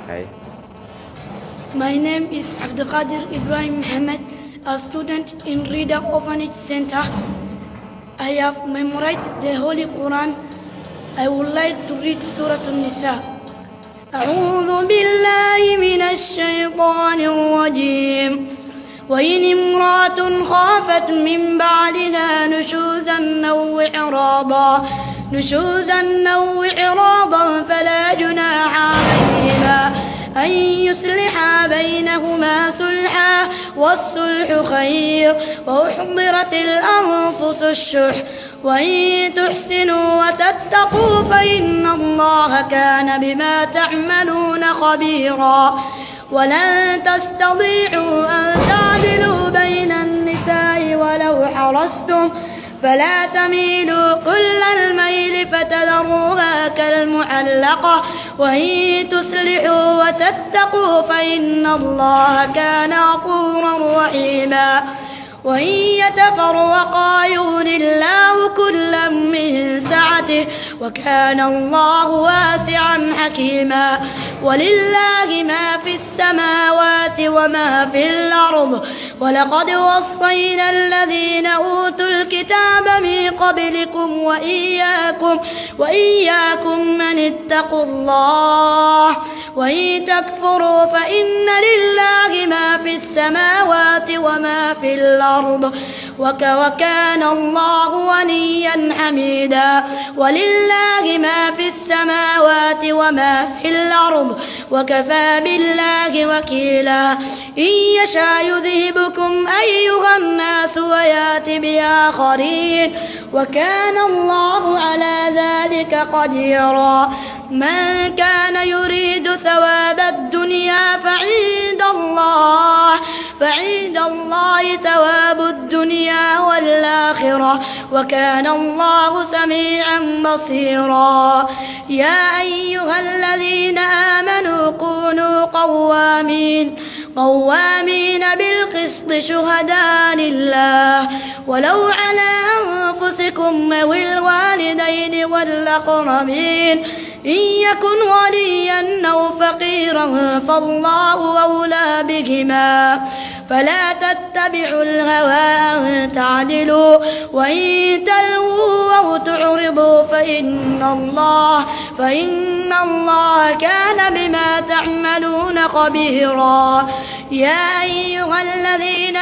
Okay. My name is Abdelkader Ibrahim Mohammed, a student in Rida Orphanage Center. I have memorized the Holy Quran. I would like to read Surah An-Nisa. أعوذ بالله من الشيطان الرجيم. وإن امرأة خافت من بعدها نشوزا أو إعراضا فلا جناح عليهما أن يصلحا بينهما صلحا والصلح خير وأحضرت الأنفس الشح وإن تحسنوا وتتقوا فإن الله كان بما تعملون خبيرا ولن تستطيعوا أن تعدلوا بين النساء ولو حرصتم فلا تميلوا كل الميل فتذروها كالمعلقة وإن تصلحوا وتتقوا فإن الله كان غفورا رحيما وإن يتفرقا يغن الله كلا من سعته وكان الله واسعا حكيما ولله ما في السماوات وما في الأرض ولقد وصينا الذين أوتوا الكتاب من قبلكم وإياكم من اتقوا الله وإن تكفروا فإن لله ما في السماوات وما في الأرض وكان الله غنيا حميدا ولله ما في السماوات وما في الأرض وكفى بالله وكيلا إن يشاء يذهبكم أيها الناس ويأتي بآخرين وكان الله على ذلك قديرا من كان يريد ثواب الدنيا فعند الله ثواب الدنيا والآخرة وكان الله سميعا بصيرا يا أيها الذين آمنوا كونوا قوامين بالقسط شهداء لله ولو على أنفسكم أو الوالدين والأقربين إن يكن غنيا أو فقيرا فالله أولى بهما فلا تتبعوا الهوى أن تعدلوا وإن تلووا أو تعرضوا فإن الله كان بما تعملون خبيرا يا أيها الذين